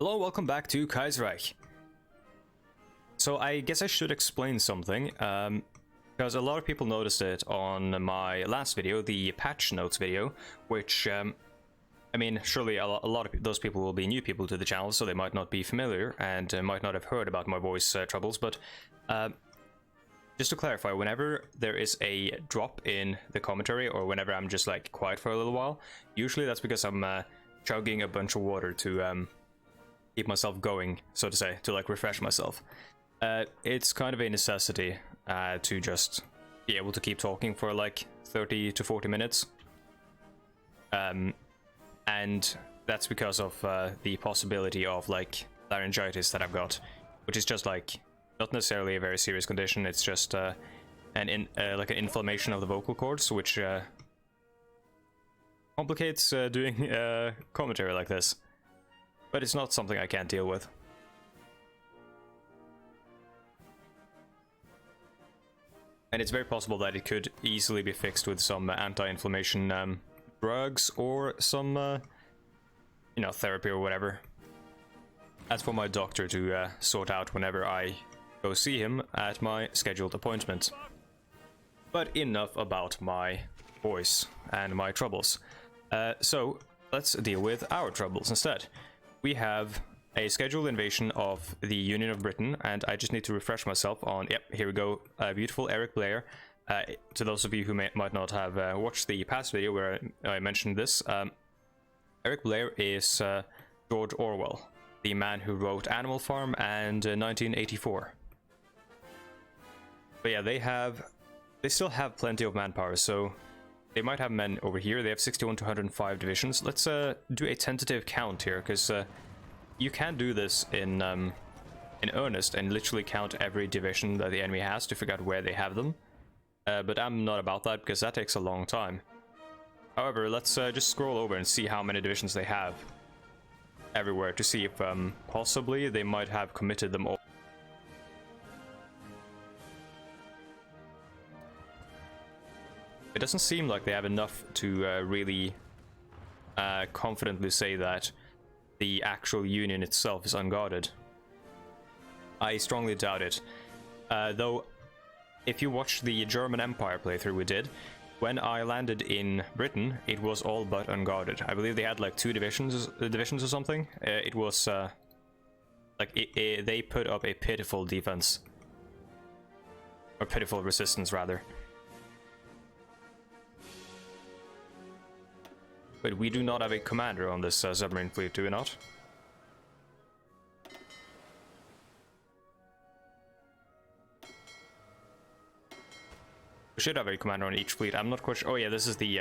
Hello, welcome back to Kaiserreich. So I guess I should explain something, because a lot of people noticed it on my last video, the patch notes video, which, I mean, surely a lot of those people will be new people to the channel, so they might not be familiar and might not have heard about my voice troubles, but just to clarify, whenever there is a drop in the commentary, or whenever I'm just like quiet for a little while, usually that's because I'm chugging a bunch of water to keep myself going, so to say, to like refresh myself. It's kind of a necessity to just be able to keep talking for like 30 to 40 minutes. And that's because of the possibility of like laryngitis that I've got, which is just like not necessarily a very serious condition. It's just like an inflammation of the vocal cords, which complicates doing commentary like this. But it's not something I can't deal with. And it's very possible that it could easily be fixed with some anti-inflammation drugs or some, you know, therapy or whatever. That's for my doctor to sort out whenever I go see him at my scheduled appointment. But enough about my voice and my troubles. So let's deal with our troubles instead. We have a scheduled invasion of the Union of Britain, and I just need to refresh myself on, yep, here we go, beautiful Eric Blair. To those of you who might not have watched the past video where I mentioned this, Eric Blair is George Orwell, the man who wrote Animal Farm and 1984. But yeah, they still have plenty of manpower, so they might have men over here. They have 61 to 105 divisions. Let's do a tentative count here, because you can do this in earnest and literally count every division that the enemy has to figure out where they have them. But I'm not about that, because that takes a long time. However, let's just scroll over and see how many divisions they have everywhere to see if possibly they might have committed them all. It doesn't seem like they have enough to really confidently say that the actual Union itself is unguarded. I strongly doubt it. Though, if you watch the German Empire playthrough we did, when I landed in Britain, it was all but unguarded. I believe they had like 2 divisions or something. It was like they put up a pitiful defense, or pitiful resistance rather. But we do not have a commander on this submarine fleet, do we not? We should have a commander on each fleet. I'm not quite sure. Oh yeah, this is the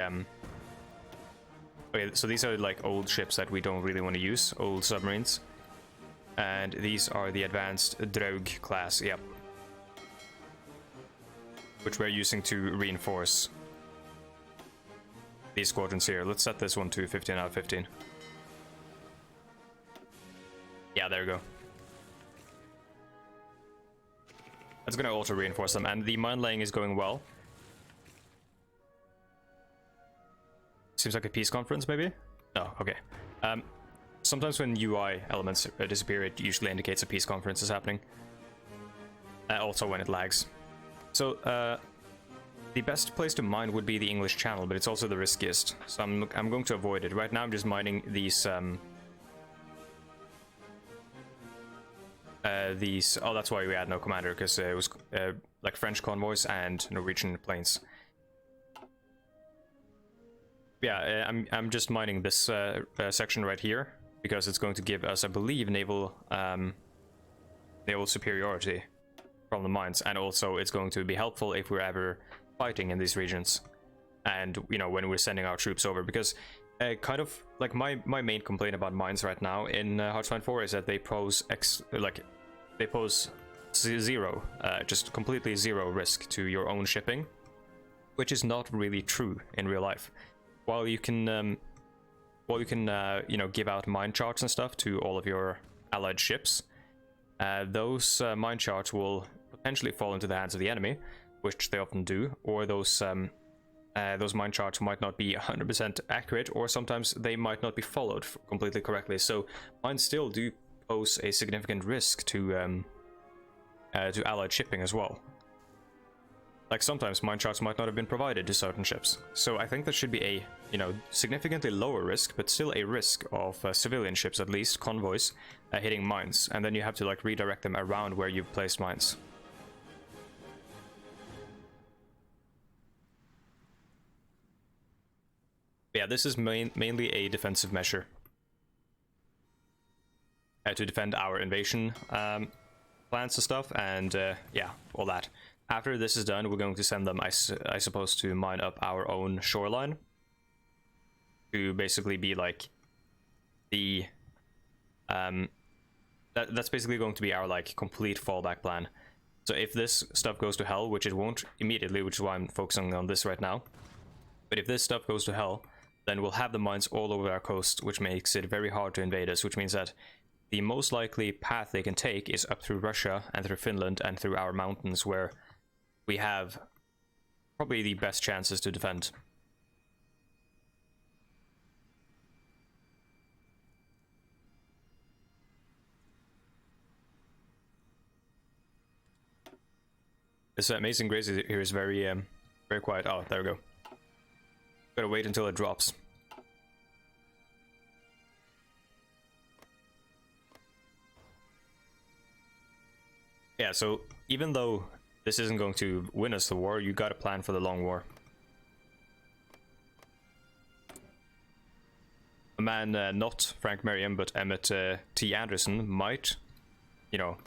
okay, so these are like old ships that we don't really want to use, old submarines. And these are the advanced Draug class, yep. Which we're using to reinforce these squadrons here. Let's set this one to 15 out of 15. Yeah, there we go. That's gonna also reinforce them, and the mine laying is going well. Seems like a peace conference, maybe? No, okay. Sometimes when UI elements disappear, it usually indicates a peace conference is happening. Also when it lags. So, the best place to mine would be the English Channel, but it's also the riskiest, so I'm going to avoid it. Right now I'm just mining these, oh, that's why we had no commander, because it was like French convoys and Norwegian planes. Yeah, I'm just mining this section right here, because it's going to give us, I believe, naval superiority from the mines, and also it's going to be helpful if we're ever fighting in these regions, and you know, when we're sending our troops over, because kind of like my main complaint about mines right now in Hardråde 4 is that they pose zero, just completely zero risk to your own shipping, which is not really true in real life. While you can you know, give out mine charts and stuff to all of your allied ships, those mine charts will potentially fall into the hands of the enemy, which they often do, or those mine charts might not be 100% accurate, or sometimes they might not be followed completely correctly. So mines still do pose a significant risk to Allied shipping as well. Like sometimes mine charts might not have been provided to certain ships, so I think there should be a, you know, significantly lower risk, but still a risk of civilian ships, at least convoys, hitting mines, and then you have to like redirect them around where you've placed mines. Yeah, this is mainly a defensive measure to defend our invasion plans and stuff, and yeah, all that. After this is done, we're going to send them, I suppose, to mine up our own shoreline. To basically be like the... that's basically going to be our like complete fallback plan. So if this stuff goes to hell, which it won't immediately, which is why I'm focusing on this right now. But if this stuff goes to hell, then we'll have the mines all over our coast, which makes it very hard to invade us, which means that the most likely path they can take is up through Russia and through Finland and through our mountains, where we have probably the best chances to defend. This amazing grace here is very quiet. Oh, there we go. Gotta wait until it drops. Yeah, so even though this isn't going to win us the war, you gotta plan for the long war. A man, not Frank Merriam, but Emmett T. Anderson might, you know,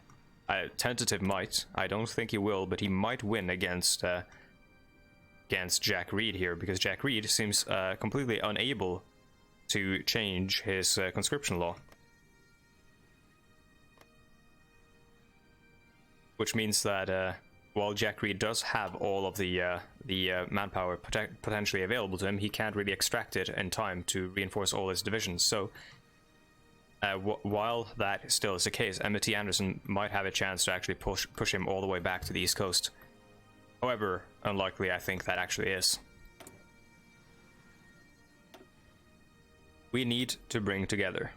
tentative might. I don't think he will, but he might win against Jack Reed here, because Jack Reed seems completely unable to change his conscription law. Which means that while Jack Reed does have all of the manpower potentially available to him, he can't really extract it in time to reinforce all his divisions. So while that still is the case, Emmett T. Anderson might have a chance to actually push him all the way back to the East Coast. However unlikely I think that actually is. We need to bring together.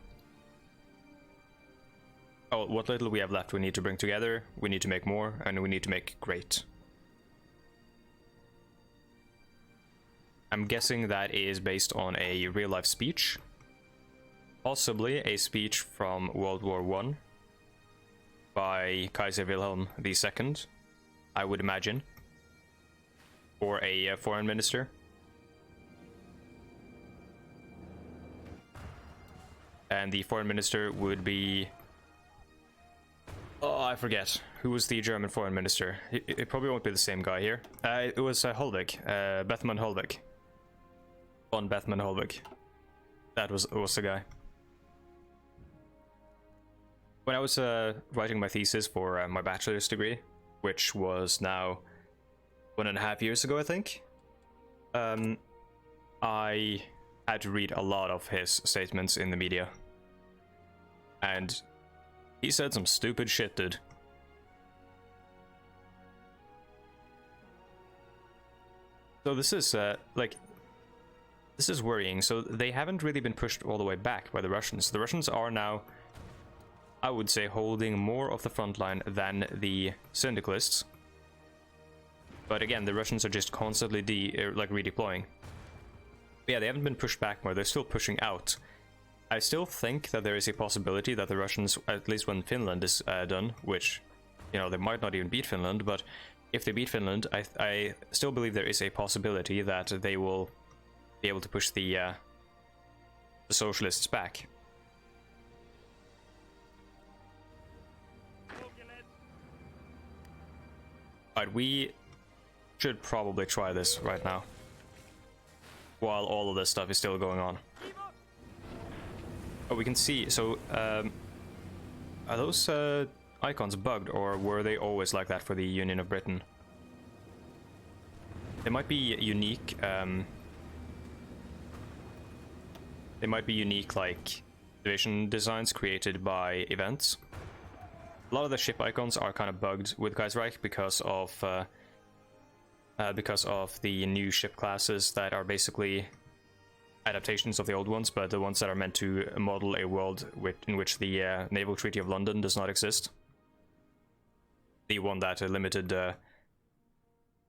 Oh, what little we have left we need to bring together, we need to make more, and we need to make great. I'm guessing that is based on a real-life speech. Possibly a speech from World War I by Kaiser Wilhelm II, I would imagine. Or a foreign minister. And the foreign minister would be... Oh, I forget. Who was the German foreign minister? It probably won't be the same guy here. It was Holvik. Bethmann Holvik. Von Bethmann Holvik. That was the guy. When I was writing my thesis for my bachelor's degree, which was now 1.5 years ago, I think, I had to read a lot of his statements in the media. And he said some stupid shit, dude. So this is, this is worrying. So they haven't really been pushed all the way back by the Russians. The Russians are now, I would say, holding more of the front line than the syndicalists. But again, the Russians are just constantly redeploying. But yeah, they haven't been pushed back more. They're still pushing out. I still think that there is a possibility that the Russians, at least when Finland is done, which, you know, they might not even beat Finland, but if they beat Finland, I still believe there is a possibility that they will be able to push the socialists back. But we should probably try this right now, while all of this stuff is still going on. Oh, we can see, so, are those icons bugged, or were they always like that for the Union of Britain? They might be unique, like, division designs created by events. A lot of the ship icons are kind of bugged with Kaiserreich because of the new ship classes that are basically adaptations of the old ones, but the ones that are meant to model a world in which the Naval Treaty of London does not exist. The one that limited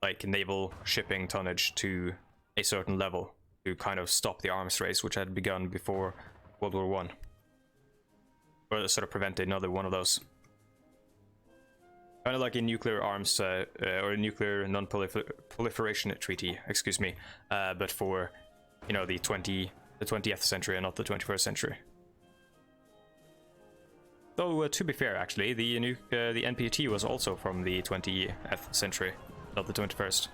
like naval shipping tonnage to a certain level to kind of stop the arms race which had begun before World War One, or sort of prevent another one of those. Kind of like a nuclear arms or a nuclear non-proliferation treaty, excuse me, but for, you know, the 20th century and not the 21st century. Though to be fair, actually, the NPT was also from the 20th century, not the 21st.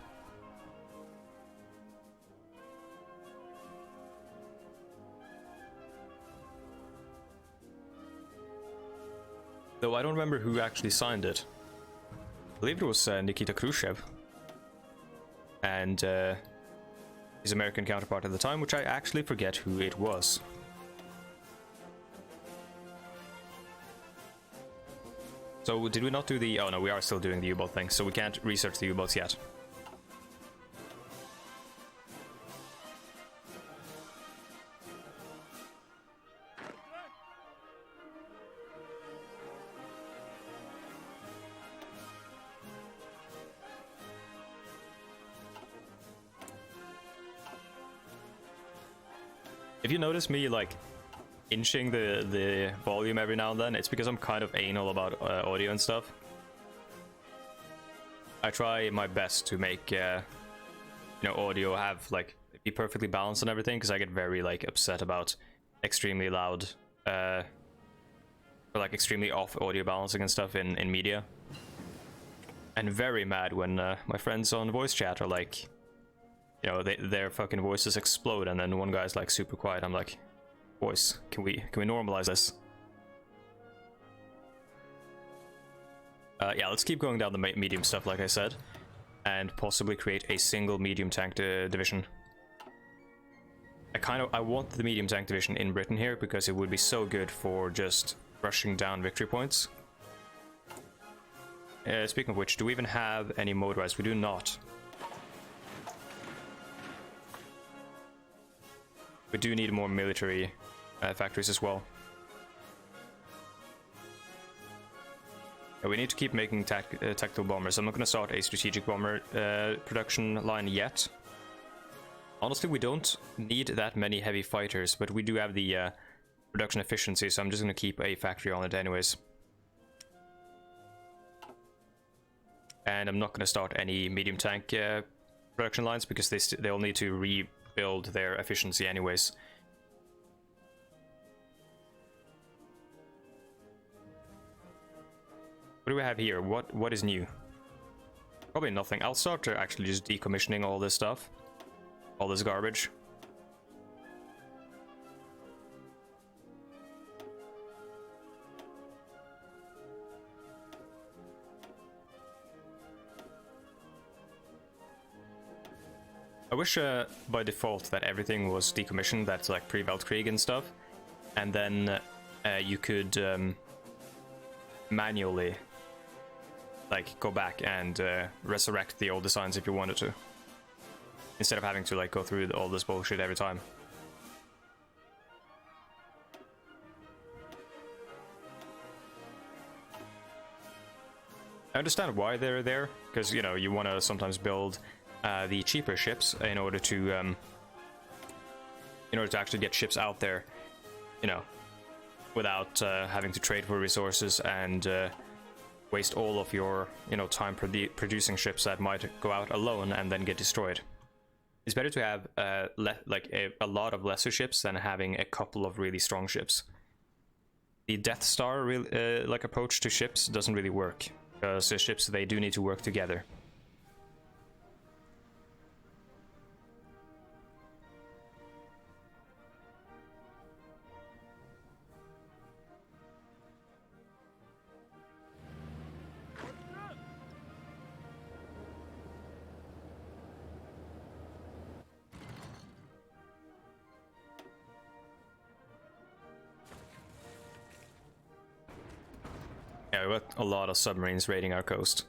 Though I don't remember who actually signed it. I believe it was Nikita Khrushchev and his American counterpart at the time, which I actually forget who it was. So did we not do the... oh no, we are still doing the U-boat thing, so we can't research the U-boats yet. If you notice me, like, inching the volume every now and then, it's because I'm kind of anal about audio and stuff. I try my best to make, you know, audio have, like, be perfectly balanced and everything, because I get very, like, upset about extremely loud, or, like, extremely off audio balancing and stuff in media. And very mad when my friends on voice chat are like, you know, their fucking voices explode, and then one guy's like super quiet. I'm like, boys, can we normalize this? Yeah, let's keep going down the medium stuff, like I said, and possibly create a single medium tank division. I want the medium tank division in Britain here because it would be so good for just rushing down victory points. Speaking of which, do we even have any motorized? We do not. We do need more military factories as well. We need to keep making tactical bombers. I'm not going to start a strategic bomber production line yet. Honestly, we don't need that many heavy fighters, but we do have the production efficiency, so I'm just going to keep a factory on it anyways. And I'm not going to start any medium tank production lines because they'll need to rebuild their efficiency anyways. What do we have here? What is new? Probably nothing. I'll start to actually just decommissioning all this stuff. All this garbage. I wish by default that everything was decommissioned, that's like pre-Weltkrieg and stuff, and then you could manually like go back and resurrect the old designs if you wanted to, instead of having to like go through all this bullshit every time. I understand why they're there, because, you know, you want to sometimes build the cheaper ships in order to actually get ships out there, you know, without having to trade for resources and waste all of your, you know, time producing ships that might go out alone and then get destroyed. It's better to have a lot of lesser ships than having a couple of really strong ships. The Death Star like approach to ships doesn't really work, because the ships, they do need to work together. Yeah, we've got a lot of submarines raiding our coast.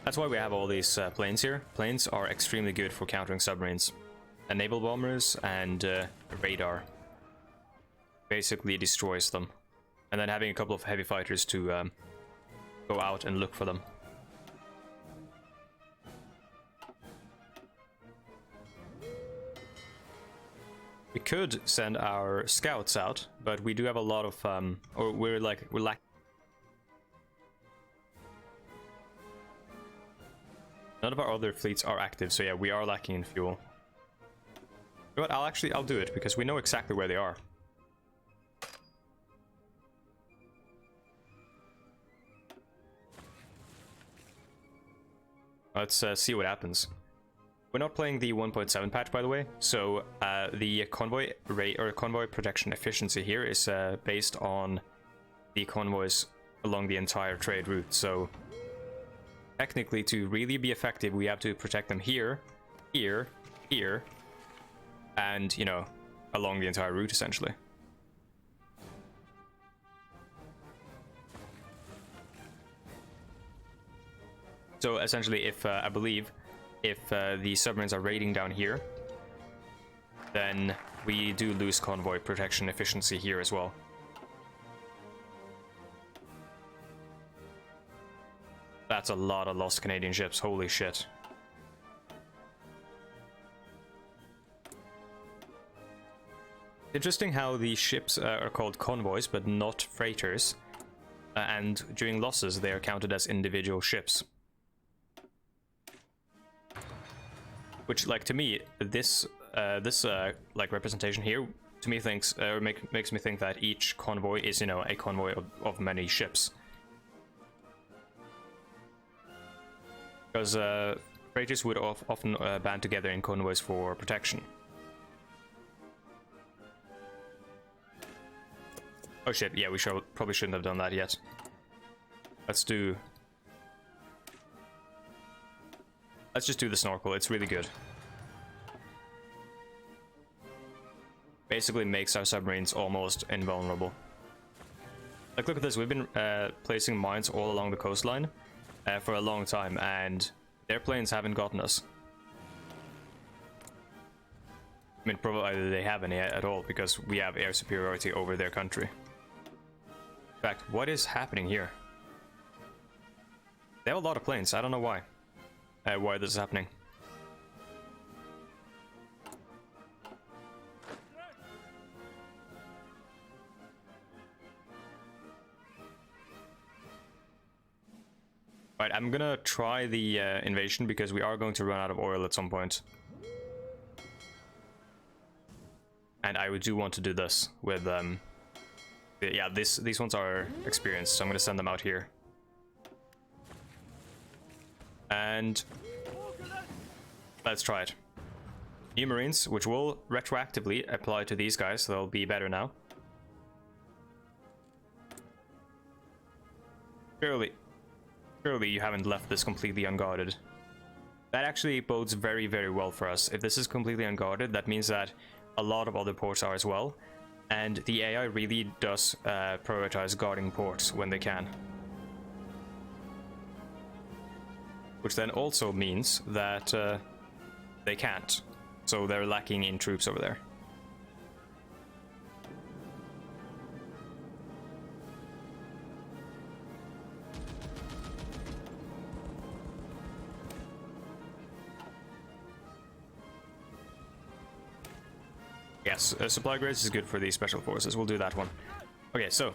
That's why we have all these planes here. Planes are extremely good for countering submarines. naval bombers and radar. Basically destroys them. And then having a couple of heavy fighters to go out and look for them. We could send our scouts out, but we do have a lot of or we're lacking. None of our other fleets are active, so yeah, we are lacking in fuel. You know what, I'll do it, because we know exactly where they are. Let's see what happens. We're not playing the 1.7 patch, by the way, so the convoy rate or convoy protection efficiency here is based on the convoys along the entire trade route. So technically, to really be effective, we have to protect them here, here, here, and, you know, along the entire route, essentially. So essentially, if I believe if the submarines are raiding down here, then we do lose convoy protection efficiency here as well. That's a lot of lost Canadian ships, holy shit. Interesting how the ships are called convoys but not freighters, and during losses they are counted as individual ships. Which, like, to me, this like representation here, to me makes me think that each convoy is, you know, a convoy of many ships. Because freighters would often band together in convoys for protection. Oh shit! Yeah, we probably shouldn't have done that yet. Let's just do the snorkel, it's really good. Basically makes our submarines almost invulnerable. Like, look at this, we've been placing mines all along the coastline for a long time, and their planes haven't gotten us. I mean, probably they haven't at all, because we have air superiority over their country. In fact, what is happening here? They have a lot of planes, I don't know why. Why this is happening. Right, I'm gonna try the invasion because we are going to run out of oil at some point. And I do want to do this with yeah, these ones are experienced, so I'm gonna send them out here. And let's try it. New Marines, which will retroactively apply to these guys, so they'll be better now. Surely you haven't left this completely unguarded. That actually bodes very, very well for us. If this is completely unguarded, that means that a lot of other ports are as well. And the AI really does prioritize guarding ports when they can. Which then also means that they can't. So they're lacking in troops over there. Yes, supply grades is good for the special forces. We'll do that one. Okay, so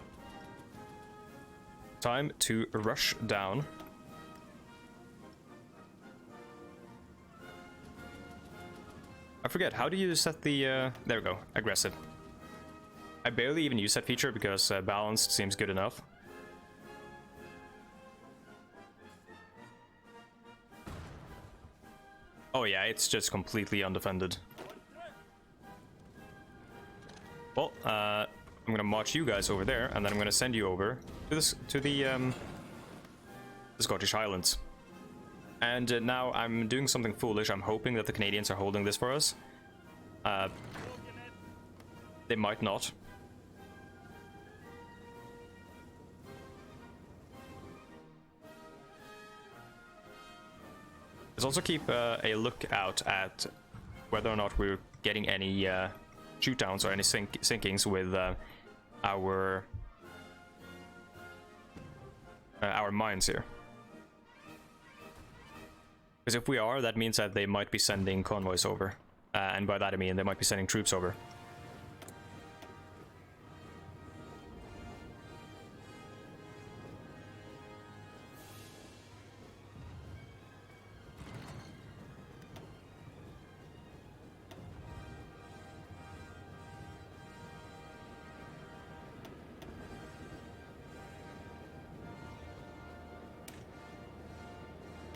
time to rush down. I forget, how do you set the, there we go, aggressive. I barely even use that feature because balanced seems good enough. Oh yeah, it's just completely undefended. Well, I'm gonna march you guys over there, and then I'm gonna send you over to the Scottish Highlands. And now I'm doing something foolish. I'm hoping that the Canadians are holding this for us. They might not. Let's also keep a lookout at whether or not we're getting any shoot-downs or any sinkings with our mines here. Because if we are, that means that they might be sending convoys over. And by that I mean they might be sending troops over.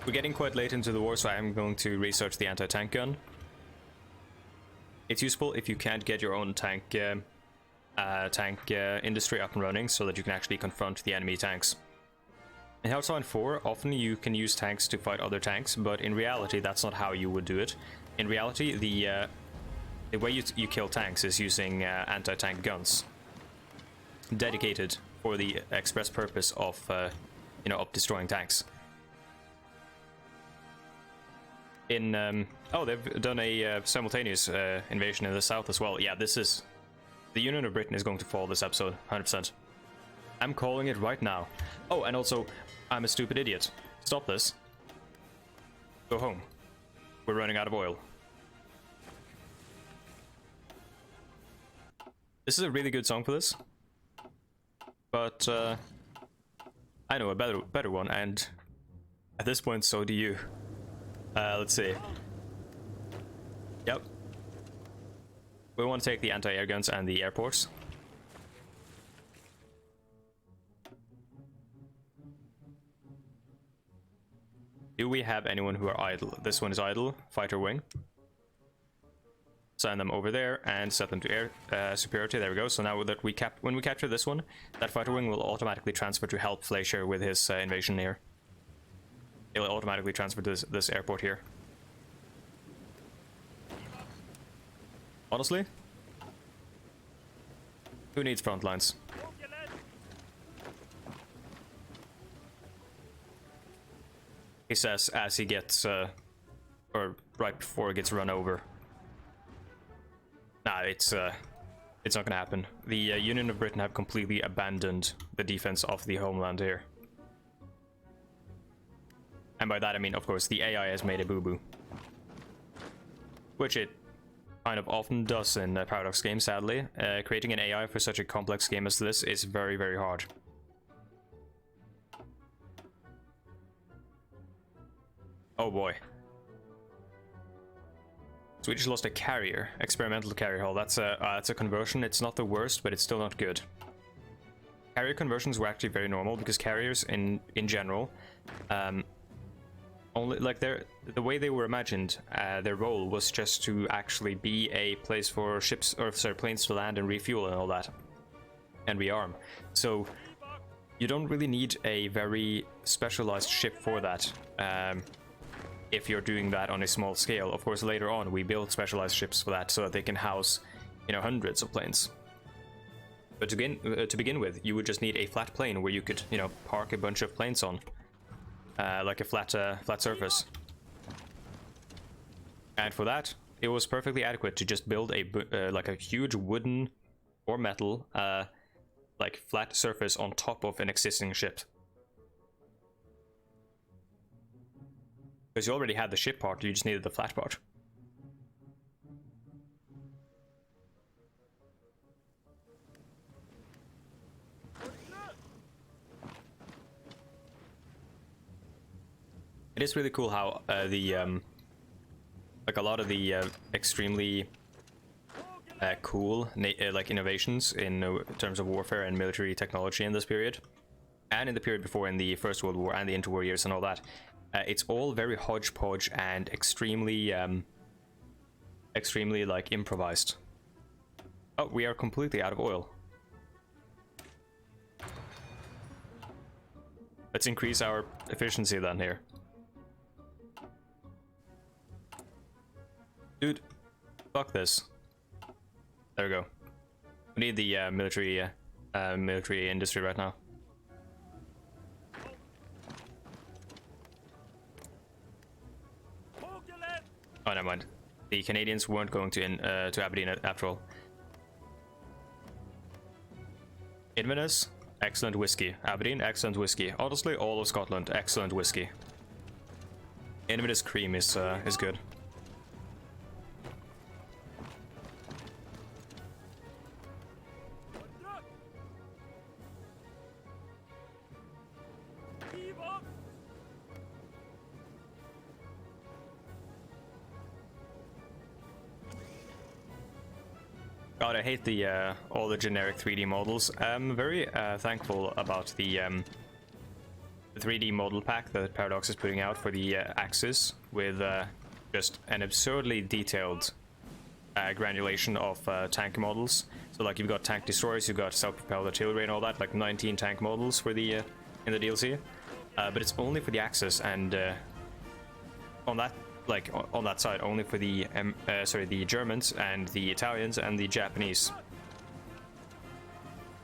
We're getting quite late into the war, so I'm going to research the anti-tank gun. It's useful if you can't get your own tank industry up and running, so that you can actually confront the enemy tanks. In Hardråde 4, often you can use tanks to fight other tanks, but in reality that's not how you would do it. In reality, the way you kill tanks is using anti-tank guns, dedicated for the express purpose of of destroying tanks. Oh, they've done a simultaneous invasion in the south as well. Yeah, the Union of Britain is going to fall this episode, 100%. I'm calling it right now. Oh, and also, I'm a stupid idiot. Stop this. Go home. We're running out of oil. This is a really good song for this, but I know a better one, and at this point, so do you. Let's see. Yep. We want to take the anti-air guns and the airports. Do we have anyone who are idle? This one is idle. Fighter wing. Send them over there and set them to air superiority. There we go. So now that when we capture this one, that fighter wing will automatically transfer to help Fleischer with his invasion here. It'll automatically transfer to this airport here. Honestly, who needs front lines? He says as he gets, or right before he gets run over. Nah, it's not gonna happen. The Union of Britain have completely abandoned the defense of the homeland here. And by that I mean, of course, the AI has made a boo-boo. Which it kind of often does in Paradox games, sadly. Creating an AI for such a complex game as this is very, very hard. Oh boy. Swedish lost a carrier, experimental carrier hull. That's a conversion. It's not the worst, but it's still not good. Carrier conversions were actually very normal because carriers in general, only like the way they were imagined, their role was just to actually be a place for ships or planes to land and refuel and all that, and rearm. So you don't really need a very specialized ship for that. If you're doing that on a small scale. Of course, later on we build specialized ships for that so that they can house, hundreds of planes. But to begin with, you would just need a flat plane where you could, park a bunch of planes on, like a flat surface. And for that, it was perfectly adequate to just build like a huge wooden or metal, like flat surface on top of an existing ship. Because you already had the ship part, you just needed the flat part. It is really cool how like a lot of the extremely cool like innovations in terms of warfare and military technology in this period, and in the period before in the First World War and the interwar years and all that. It's all very hodgepodge and extremely like improvised. Oh, we are completely out of oil. Let's increase our efficiency then here. Dude, fuck this. There we go. We need the military industry right now. Oh, never mind. the Canadians weren't going to Aberdeen after all. Inverness, excellent whiskey. Aberdeen, excellent whiskey. Honestly, all of Scotland, excellent whiskey. Inverness cream is good. God, I hate the all the generic 3D models. I'm very thankful about the 3D model pack that Paradox is putting out for the Axis, with just an absurdly detailed granulation of tank models. So like you've got tank destroyers, you've got self-propelled artillery and all that, like 19 tank models for the in the DLC. But it's only for the Axis, and on that. Like on that side, only for the the Germans and the Italians and the Japanese.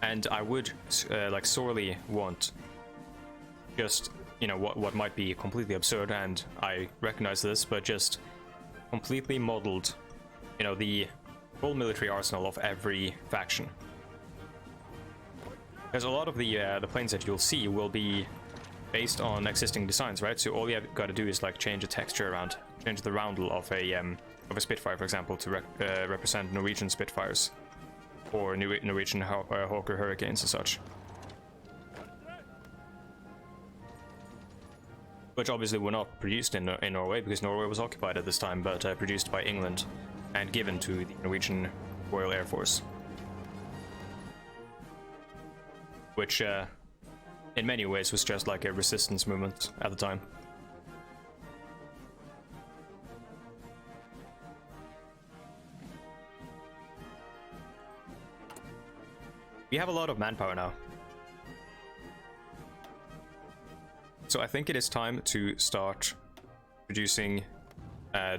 And I would like sorely want just, you know, what might be completely absurd, and I recognize this, but just completely modeled, you know, the full military arsenal of every faction. Because a lot of the planes that you'll see will be based on existing designs, right? So all you have got to do is like change the texture around, change the roundel of a Spitfire, for example, to represent Norwegian Spitfires or Norwegian Hawker Hurricanes and such. Which obviously were not produced in Norway, because Norway was occupied at this time, but produced by England and given to the Norwegian Royal Air Force. Which in many ways was just like a resistance movement at the time. We have a lot of manpower now. So I think it is time to start producing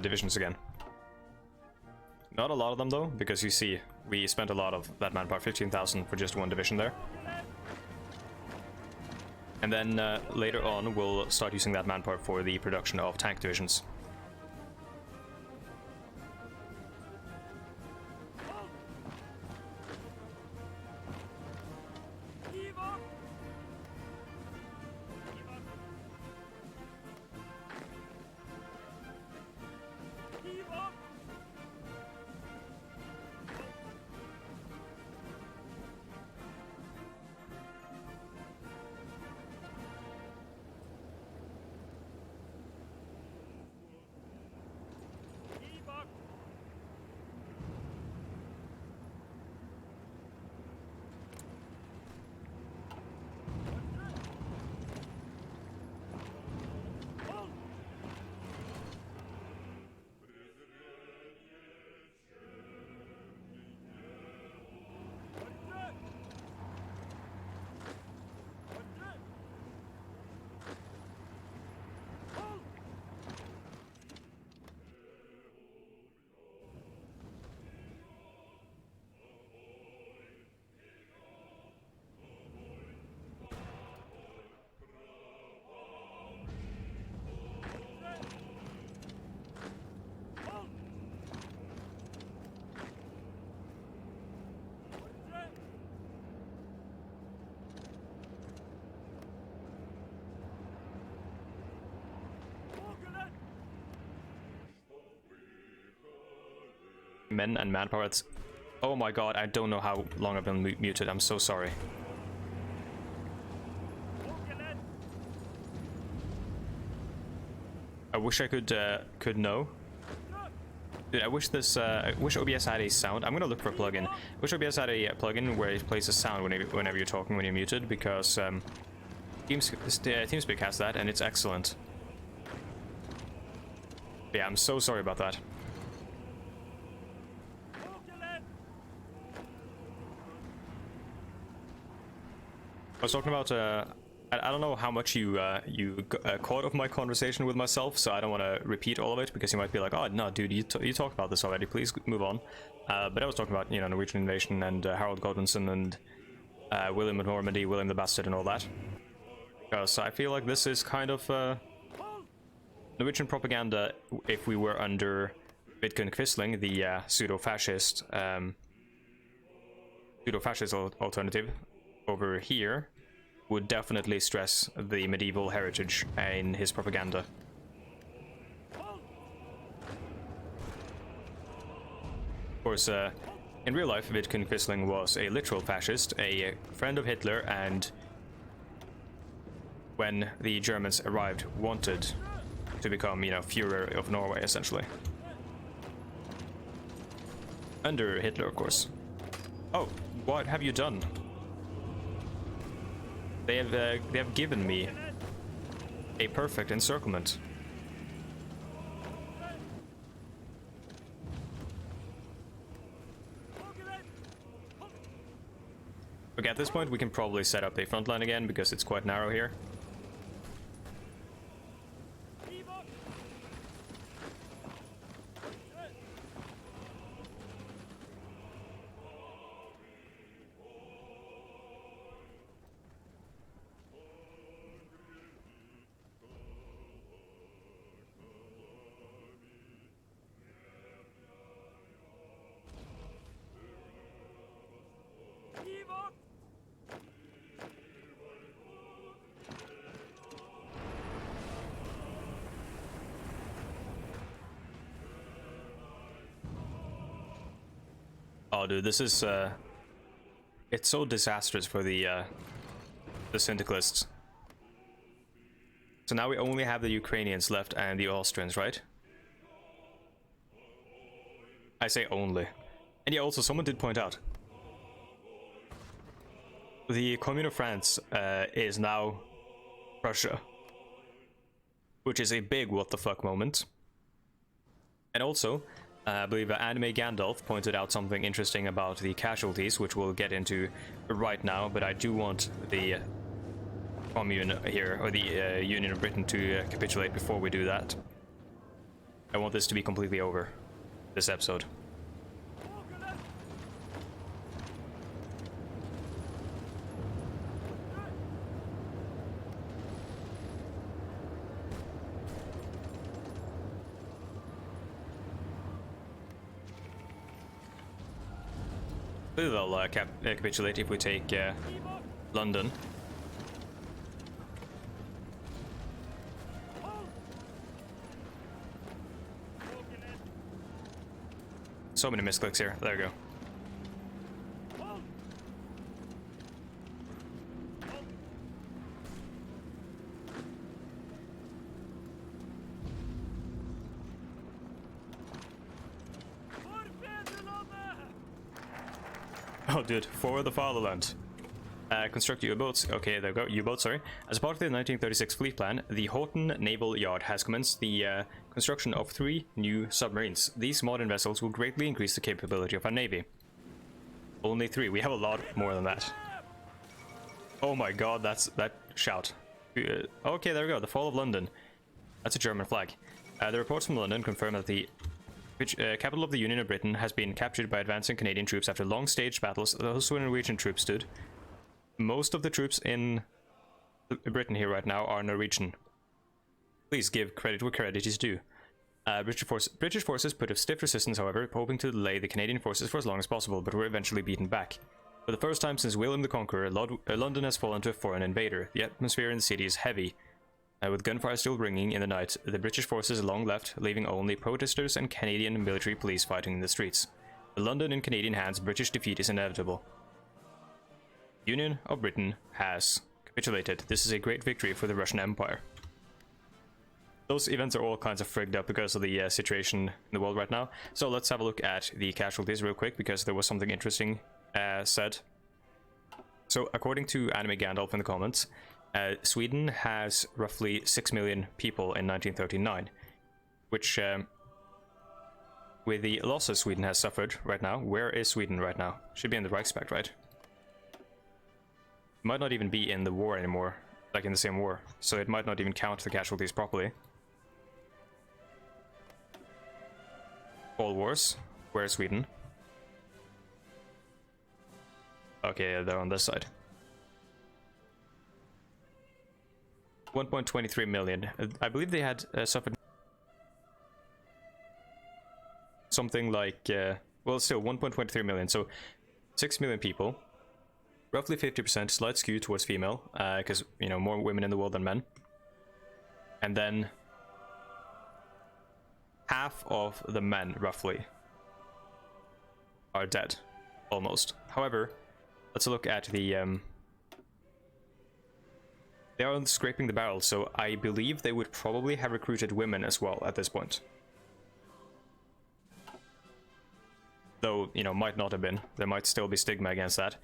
divisions again. Not a lot of them though, because you see, we spent a lot of that manpower, 15,000 for just one division there. And then later on, we'll start using that manpower for the production of tank divisions. Men and manpower. It's... Oh my god, I don't know how long I've been muted. I'm so sorry. I wish I could know. Dude, I wish this I wish OBS had a sound. I'm gonna look for a plugin. I wish OBS had a plugin where it plays a sound whenever you're talking when you're muted, because TeamSpeak has that and it's excellent. Yeah, I'm so sorry about that. I was talking about, I don't know how much you caught of my conversation with myself, so I don't want to repeat all of it, because you might be like, oh, no, dude, you talked about this already, please move on. But I was talking about, you know, Norwegian invasion and Harald Godwinson and William of Normandy, William the Bastard and all that. Because I feel like this is kind of Norwegian propaganda if we were under Vidkun Quisling, the pseudo-fascist alternative over here, would definitely stress the medieval heritage in his propaganda. Of course, in real life, Vidkun Quisling was a literal fascist, a friend of Hitler, and when the Germans arrived, wanted to become, you know, Führer of Norway, essentially. Under Hitler, of course. Oh, what have you done? They have given me a perfect encirclement. Okay, at this point we can probably set up a front line again because it's quite narrow here. Oh, dude, this is it's so disastrous for the syndicalists. So now we only have the Ukrainians left and the Austrians, right? I say only. And yeah, also someone did point out the Commune of France is now Prussia, which is a big what the fuck moment. And also, I believe Anime Gandalf pointed out something interesting about the casualties, which we'll get into right now, but I do want the Commune here, or the Union of Britain, to capitulate before we do that. I want this to be completely over, this episode. They'll capitulate if we take London. So many misclicks here. There we go. Oh, dude, for the fatherland. Construct U-boats. Okay, there we go. U-boats, sorry. As part of the 1936 fleet plan, the Houghton Naval Yard has commenced the construction of 3 new submarines. These modern vessels will greatly increase the capability of our navy. Only 3. We have a lot more than that. Oh my god, that shout. Okay, there we go. The fall of London. That's a German flag. The reports from London confirm that the capital of the Union of Britain has been captured by advancing Canadian troops after long staged battles. Those were Norwegian troops stood. Most of the troops in Britain here right now are Norwegian. Please give credit where credit is due. British forces put up stiff resistance, however, hoping to delay the Canadian forces for as long as possible, but were eventually beaten back. For the first time since William the Conqueror, London has fallen to a foreign invader. The atmosphere in the city is heavy. With gunfire still ringing in the night, the British forces long left, leaving only protesters and Canadian military police fighting in the streets. With London in Canadian hands, British defeat is inevitable. Union of Britain has capitulated. This is a great victory for the Russian Empire. Those events are all kinds of frigged up because of the situation in the world right now. So let's have a look at the casualties real quick, because there was something interesting said. So according to Anime Gandalf in the comments, Sweden has roughly 6 million people in 1939, which, with the losses Sweden has suffered right now, where is Sweden right now? Should be in the Reichspakt, right? Might not even be in the war anymore, like in the same war, so it might not even count the casualties properly. All wars, where is Sweden? Okay, they're on this side. 1.23 million. I believe they had suffered something like, well, still 1.23 million, so 6 million people, roughly 50%, slight skew towards female, because, you know, more women in the world than men. And then half of the men, roughly, are dead, almost. However, let's look at the, they are scraping the barrel, so I believe they would probably have recruited women as well at this point. Though, you know, might not have been. There might still be stigma against that.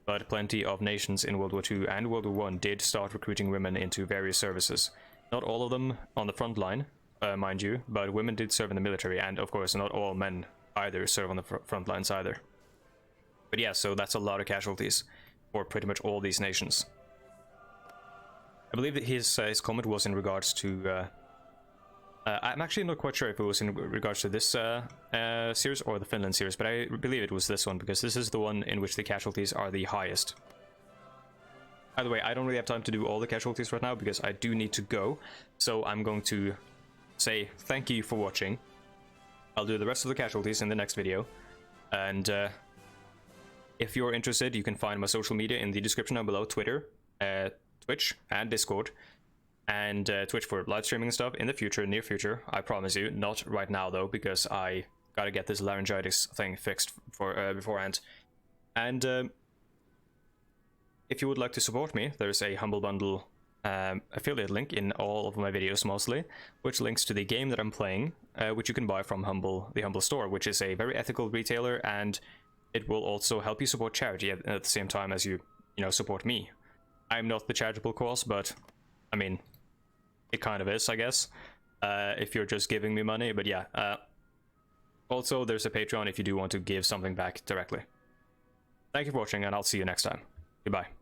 But plenty of nations in World War II and World War I did start recruiting women into various services. Not all of them on the front line, mind you, but women did serve in the military, and of course not all men either serve on the front lines either. But yeah, so that's a lot of casualties for pretty much all these nations. I believe that his comment was in regards to... I'm actually not quite sure if it was in regards to this series or the Finland series, but I believe it was this one, because this is the one in which the casualties are the highest. By the way, I don't really have time to do all the casualties right now, because I do need to go, so I'm going to say thank you for watching. I'll do the rest of the casualties in the next video, and if you're interested, you can find my social media in the description down below: Twitter, Twitch, and Discord. And Twitch for live streaming and stuff in the future, near future, I promise you. Not right now though, because I gotta get this laryngitis thing fixed for beforehand. And if you would like to support me, there's a Humble Bundle affiliate link in all of my videos mostly, which links to the game that I'm playing, which you can buy from the Humble Store, which is a very ethical retailer, and it will also help you support charity at the same time as you know, support me. I'm not the charitable cause, but I mean, it kind of is, I guess, if you're just giving me money. But yeah, also there's a Patreon if you do want to give something back directly. Thank you for watching, and I'll see you next time. Goodbye.